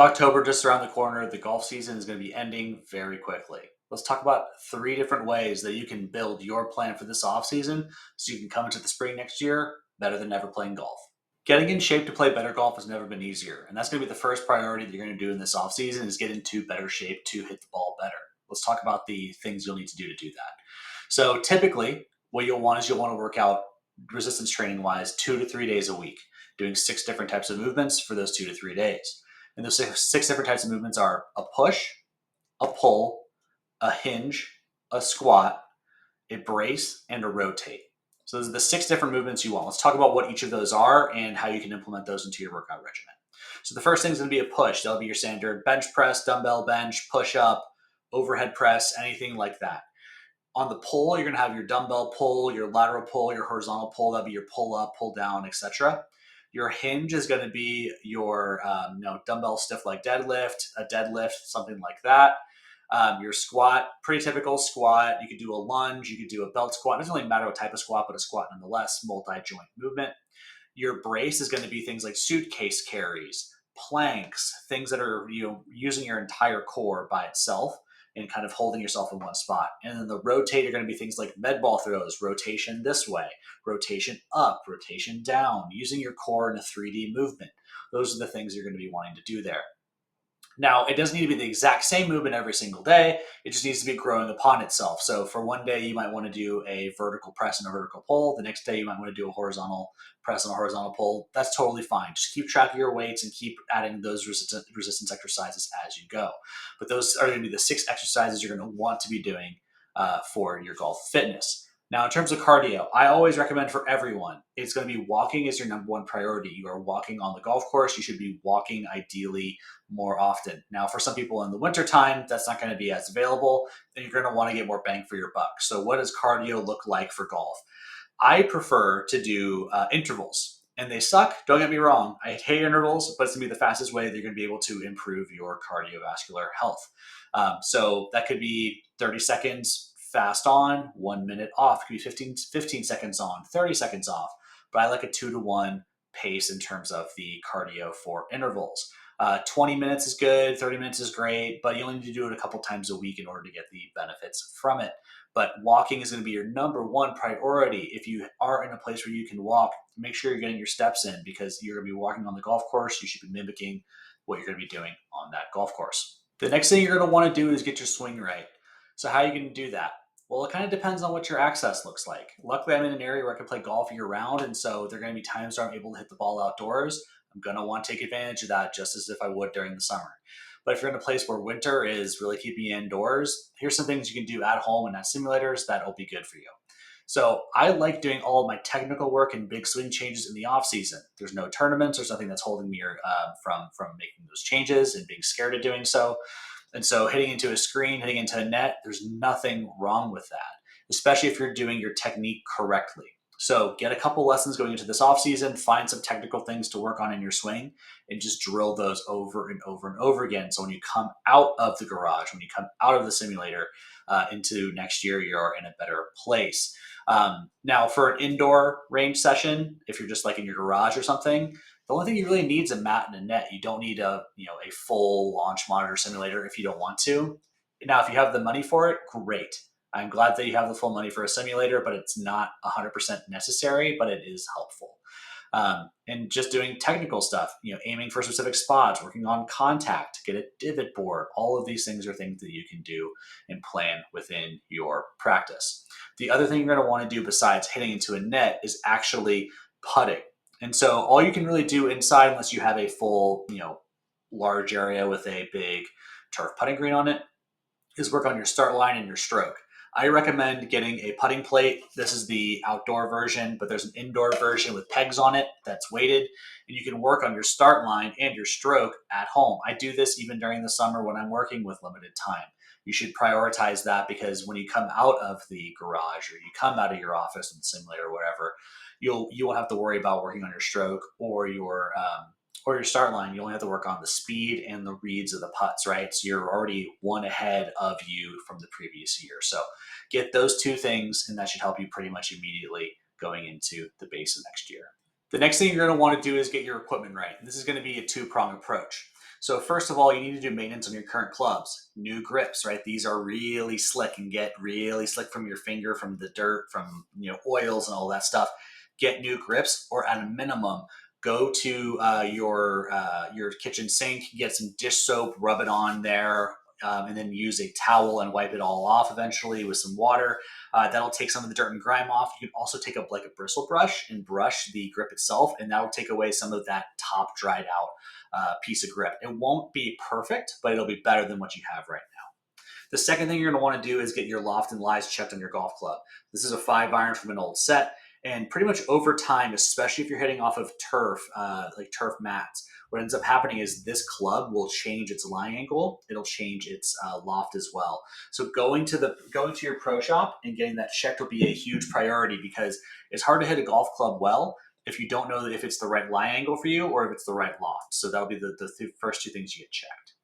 October just around the corner, the golf season is going to be ending very quickly. Let's talk about 3 different ways that you can build your plan for this off season so you can come into the spring next year better than ever playing golf. Getting in shape to play better golf has never been easier, and that's going to be the first priority that you're going to do in this off season is get into better shape to hit the ball better. Let's talk about the things you'll need to do that. So typically, what you'll want is you'll want to work out resistance training wise 2 to 3 days a week, doing 6 different types of movements for those 2 to 3 days. And those six different types of movements are a push, a pull, a hinge, a squat, a brace, and a rotate. So those are the 6 different movements you want. Let's talk about what each of those are and how you can implement those into your workout regimen. So the first thing is going to be a push. That'll be your standard bench press, dumbbell bench, push up, overhead press, anything like that. On the pull, you're going to have your dumbbell pull, your lateral pull, your horizontal pull. That'll be your pull up, pull down, etc. Your hinge is going to be your dumbbell stiff leg deadlift, a deadlift, something like that. Your squat, pretty typical squat. You could do a lunge, you could do a belt squat. It doesn't really matter what type of squat, but a squat nonetheless, multi-joint movement. Your brace is going to be things like suitcase carries, planks, things that are using your entire core by itself and kind of holding yourself in one spot. And then the rotate are going to be things like med ball throws, rotation this way, rotation up, rotation down, using your core in a 3D movement. Those are the things you're going to be wanting to do there. Now, it doesn't need to be the exact same movement every single day. It just needs to be growing upon itself. So for one day, you might want to do a vertical press and a vertical pull. The next day, you might want to do a horizontal press and a horizontal pull. That's totally fine. Just keep track of your weights and keep adding those resistance exercises as you go. But those are going to be the 6 exercises you're going to want to be doing for your golf fitness. Now, in terms of cardio, I always recommend for everyone, it's going to be walking is your number one priority. You are walking on the golf course. You should be walking ideally more often. Now, for some people in the wintertime, that's not going to be as available, and you're going to want to get more bang for your buck. So what does cardio look like for golf? I prefer to do intervals, and they suck. Don't get me wrong. I hate intervals, but it's going to be the fastest way that you're going to be able to improve your cardiovascular health. So that could be 30 seconds fast on, 1 minute off. It could be 15 seconds on, 30 seconds off. But I like a 2-to-1 pace in terms of the cardio for intervals. 20 minutes is good, 30 minutes is great, but you only need to do it a couple times a week in order to get the benefits from it. But walking is going to be your number one priority. If you are in a place where you can walk, make sure you're getting your steps in because you're going to be walking on the golf course. You should be mimicking what you're going to be doing on that golf course. The next thing you're going to want to do is get your swing right. So how are you going to do that? Well, it kind of depends on what your access looks like. Luckily, I'm in an area where I can play golf year round, and so there are going to be times where I'm able to hit the ball outdoors. I'm going to want to take advantage of that just as if I would during the summer. But if you're in a place where winter is really keeping you indoors, here's some things you can do at home and at simulators that'll be good for you. So I like doing all of my technical work and big swing changes in the off season. There's no tournaments or something that's holding me from making those changes and being scared of doing so. And so hitting into a screen, hitting into a net, there's nothing wrong with that, especially if you're doing your technique correctly. So get a couple lessons going into this off season, find some technical things to work on in your swing, and just drill those over and over and over again. So when you come out of the garage, when you come out of the simulator into next year, you're in a better place. Now, for an indoor range session, if you're just like in your garage or something, the only thing you really need is a mat and a net. You don't need a full launch monitor simulator if you don't want to. Now, if you have the money for it, great. I'm glad that you have the full money for a simulator, but it's not 100% necessary, but it is helpful. And just doing technical stuff, aiming for specific spots, working on contact, get a divot board. All of these things are things that you can do and plan within your practice. The other thing you're going to want to do besides hitting into a net is actually putting. And so all you can really do inside, unless you have a full, large area with a big turf putting green on it, is work on your start line and your stroke. I recommend getting a putting plate. This is the outdoor version, but there's an indoor version with pegs on it that's weighted, and you can work on your start line and your stroke at home. I do this even during the summer when I'm working with limited time. You should prioritize that because when you come out of the garage or you come out of your office and simulator or whatever, you won't have to worry about working on your stroke or your start line. You only have to work on the speed and the reads of the putts, right? So you're already one ahead of you from the previous year. So get those 2 things, and that should help you pretty much immediately going into the base of next year. The next thing you're going to want to do is get your equipment right. And this is going to be a 2-prong approach. So first of all, you need to do maintenance on your current clubs. New grips, right? These are really slick and get really slick from your finger, from the dirt, from oils and all that stuff. Get new grips, or at a minimum, go to your kitchen sink, get some dish soap, rub it on there, and then use a towel and wipe it all off eventually with some water. That'll take some of the dirt and grime off. You can also take up like a bristle brush and brush the grip itself, and that'll take away some of that top dried out piece of grip. It won't be perfect, but it'll be better than what you have right now. The second thing you're going to want to do is get your loft and lies checked on your golf club. This is a 5-iron from an old set, and pretty much over time, especially if you're hitting off of turf, like turf mats, what ends up happening is this club will change its lie angle. It'll change its loft as well. So going to your pro shop and getting that checked will be a huge priority, because it's hard to hit a golf club well if you don't know that if it's the right lie angle for you or if it's the right loft. So that'll be the first two things you get checked.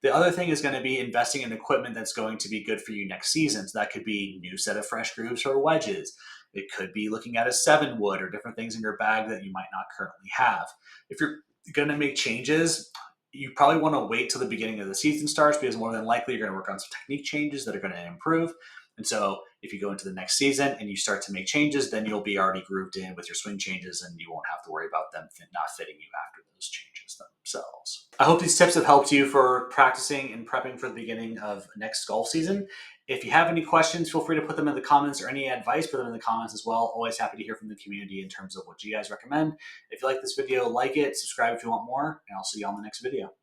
The other thing is going to be investing in equipment that's going to be good for you next season. So that could be new set of fresh grooves or wedges. It could be looking at a 7-wood or different things in your bag that you might not currently have. If you're going to make changes, you probably want to wait till the beginning of the season starts, because more than likely you're going to work on some technique changes that are going to improve. And so if you go into the next season and you start to make changes, then you'll be already grooved in with your swing changes, and you won't have to worry about them not fitting you after those changes themselves. I hope these tips have helped you for practicing and prepping for the beginning of next golf season. If you have any questions, feel free to put them in the comments, or any advice, put them in the comments as well. Always happy to hear from the community in terms of what you guys recommend. If you like this video, like it, subscribe if you want more, and I'll see you on the next video.